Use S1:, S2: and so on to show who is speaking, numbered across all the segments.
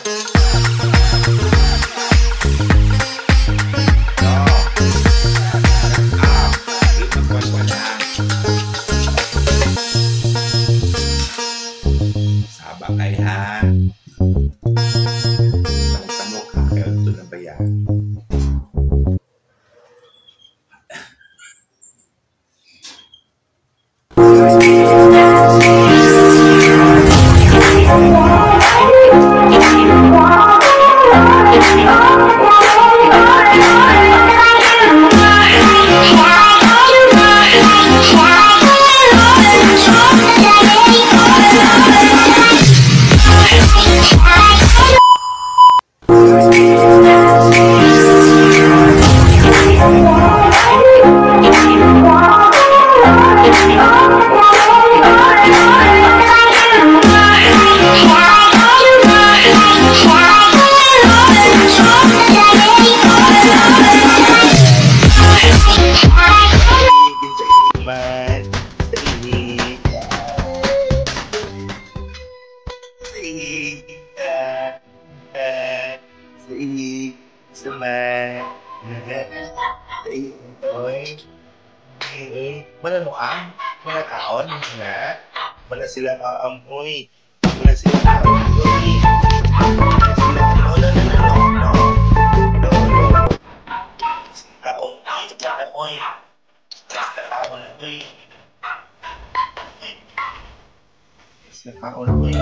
S1: Sabak ay ha. Tamok-tamok ha. Kaya ito na ba yan? Wala no wala kaon nga. Wala sila kaamoy. Wala sila kaamoy. Wala sila wala no. Kaon amoy. Kaon amoy. Sila kaon amoy.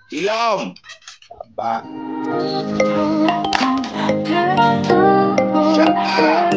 S1: Ilom! Ba? Shut up!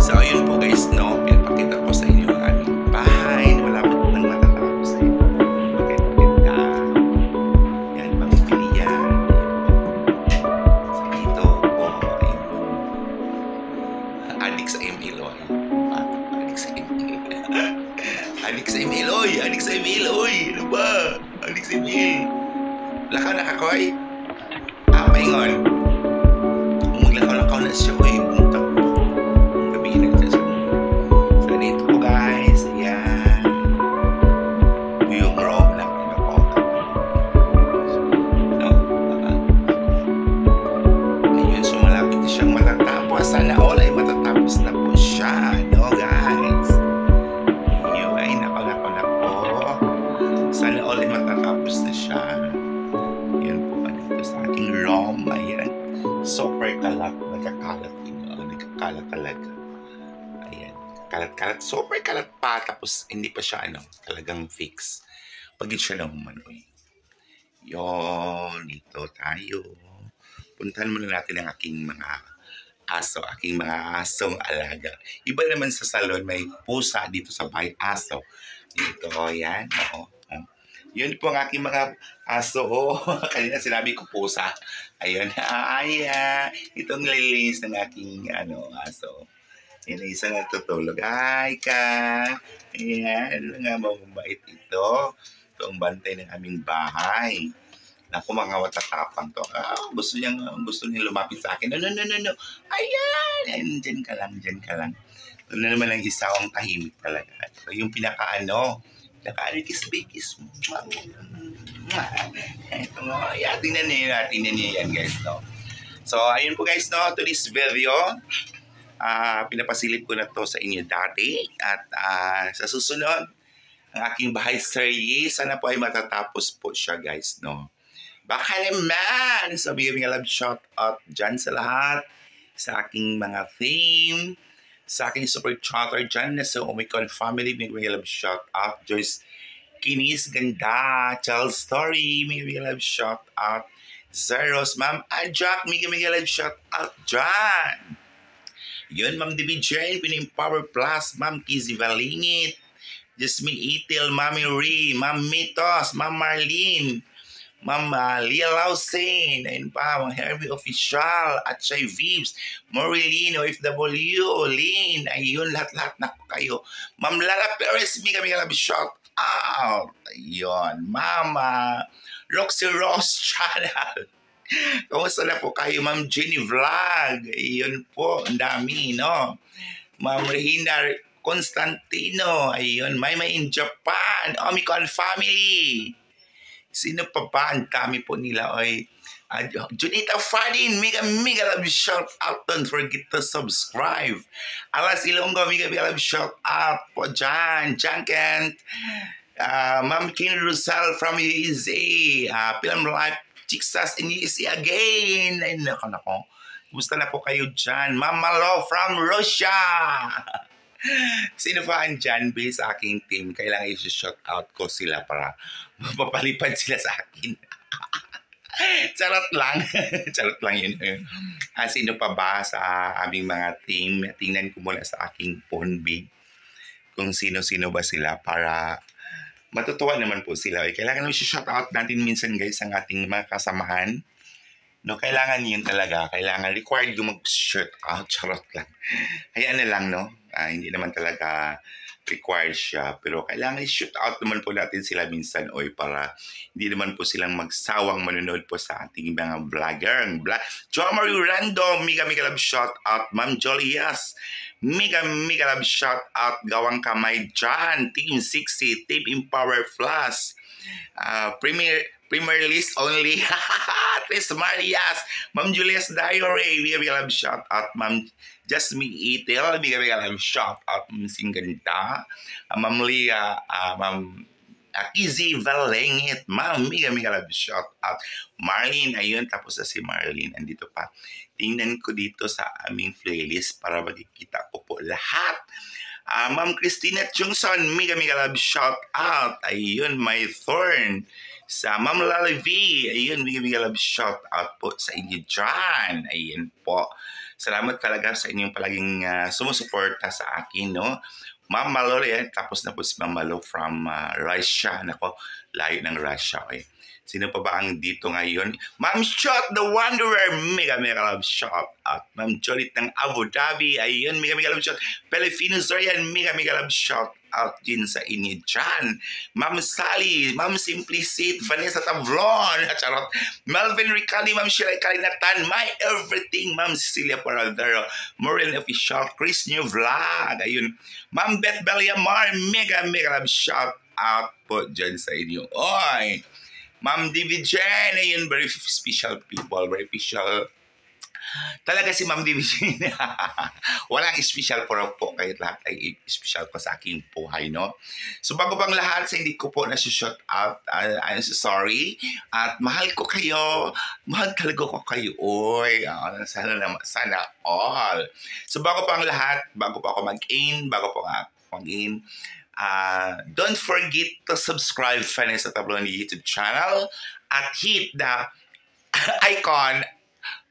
S1: So, ayun po guys, no? Pinapakita ko sa inyo ang aming bahay na malapit nang matatapos na yun. Maganda. Yan, pamipili yan. So, dito po, ayun po. Adik sa ML, oy. Adik sa ML. Adik sa ML, oy. Adik sa ML, oy. Ano ba? Adik sa ML. Laka nakakoy? Paingon. Kung maglakaw-lakaw na siya, oy. Buntag. So, dito po guys, ayan. Yung room lang pinapokap. No? Ayun, so malapit na siyang matatapos. Sana all ay matatapos na po siya. No guys? Ayun, ay nako. Sana all ay matatapos na siya. Ayan po, dito sa aking room. Ayan. Super kalat. Nagkakalat. Nagkakalat talaga. Kalat-kalat, super kalat pa, tapos hindi pa siya talagang fix. Pagin siya na humanoy. Yon, dito tayo. Puntahan muna natin ang aking mga asong alaga. Iba naman sa salon, may pusa dito sa bahay, aso. Dito, yan, oo. Yun po ang aking mga aso. Kanina sinabi ko pusa. Ayun, itong nililinis ng aking aso. Yan, isa natutulog. Ay ka! Ayan, nga mababait ito. Ito ang bantay ng aming bahay. Naku, mga watatapang to. Gusto niya lumapit sa akin. No. Ayan! Diyan ka lang. Ito na naman ang isa ang tahimik talaga. Ito yung pinaka-alikis-bikis mo. Ito nga, tingnan niyo yan guys, no? So, ayun po guys, no? To this video, pinapasilip ko na to sa inyo dati at sa susunod ang aking bahay series sana po ay matatapos po siya guys, no? Baka naman so bigyan love shout out dyan sa lahat sa aking mga theme, sa aking super chatter dyan na sa Omicron family. Bigyan love shout out Joyce Kinis Ganda, Charles Story, bigyan love shout out Zeros, Ma'am Ajak, bigyan love shout out dyan. Yun, Ma'am DBJ, Pinim Power Plus, Ma'am Kizzy Valingit, Jasmine Itil, Mami Ree, Ma'am Mitos, Ma'am Marlene, Ma'am Lia Lausen, ayun pa, Ma'am Herbie Official, at Shay Vibes, Marilyn, OFW, Lynn, ayun, lahat-lahat na kayo. Ma'am Lala Perez, kami love shout out. Ayun, Mama Roxy Ross Channel. Kamusta na po kayo, Ma'am Jenny Vlog? Ayun po, ang dami, no? Ma'am Regina Constantino, ayun, may in Japan, Omicron family. Sino pa ba? Ang dami po nila, oy. Junita Fadin, mega love shout out. Don't forget to subscribe. Alas Ilonggo, mega love shout out po dyan. Jankent, Ma'am King Rosal from USA, Film Life Chixas in USA again. Ay, nako. Kumusta na po kayo dyan? Mama Lo from Russia. Sino pa andyan based sa aking team? Kailangan i-shout out ko sila para mapapalipad sila sa akin. Charot lang. Charot lang yun. Sino pa ba sa aming mga team? Tingnan ko muna sa aking phone big kung sino-sino ba sila para matutuwa naman po sila. Kailangan i-shout out natin minsan guys ang ating mga kasamahan. No, kailangan yun talaga. Kailangan required yung mag-shout out. Charot lang. Hayaan na lang, no? Hindi naman talaga required siya. Pero kailangan i-shoot out naman po natin sila minsan, oy, para hindi naman po silang magsawang manonood po sa ating mga vlogger. Jo Marie Random, mega love shout out. Ma'am Jolias, mega love shout out. Gawang kamay dyan. Team 60, Team Empower Plus. Premier list only. Tris Marias, Ma'am Julius Diary, mega love shout out. Ma'am Jasmine Itel, mega love shout out. Ma'am Singganda, Ma'am Leah, Ma'am Kizzy Valengit, Ma'am mega love shout out. Marlene, ayun, tapos na si Marlene, andito pa. Tingnan ko dito sa aming playlist para makikita ko po lahat. Ma'am Christina Jungson, mega love shout out. Ayun, my thorn. Sa Ma'am Lali V, ayun, mega love shout out po sa inyo dyan. Ayun po. Salamat talaga sa inyong palaging sumusuporta sa akin, no? Ma'am Malo, tapos na po si Ma'am Malo from Russia. Nako, layo ng Russia, okay? Sino pa ba ang dito ngayon? Ma'am Shot the Wanderer, mega love shout out. Ma'am Jolit ng Abu Dhabi, ayun, mega love shout. Pelefino Zorian, mega love shout out din sa inyo dyan. Ma'am Sally, Ma'am Simplicit, Vanessa Tavlon, charot. Melvin Ricali, Ma'am Sheila Kalinatan, My Everything, Ma'am Cecilia Paradero, Maureen Official, Chris New Vlog, ayun. Ma'am Beth Bellamar, mega love shout out po dyan sa inyo. Oy! Ma'am David Jen, ayun, very special people, very special. Talaga si Ma'am David Jen. Walang special po kayo lahat ay special ko sa aking buhay, no? So bago pang lahat, sa hindi ko po na-shout out, I'm so sorry. At mahal ko kayo. Mahal talaga ko kayo. Oy, sana all. So bago pang lahat, bago pa ako mag-in, don't forget to subscribe Vanessa Tavlon YouTube channel at hit the icon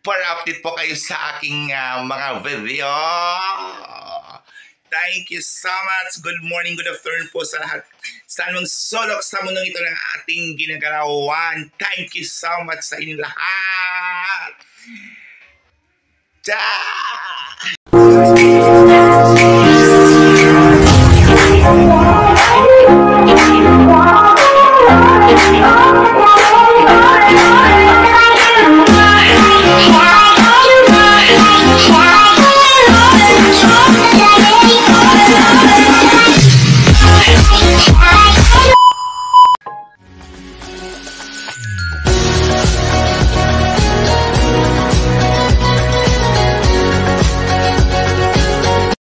S1: para update po kayo sa aking mga video. Thank you so much. Good morning, good afternoon po sa lahat. Sa anong solok sa mundong ito ng ating ginagalawan. Thank you so much sa inyong lahat.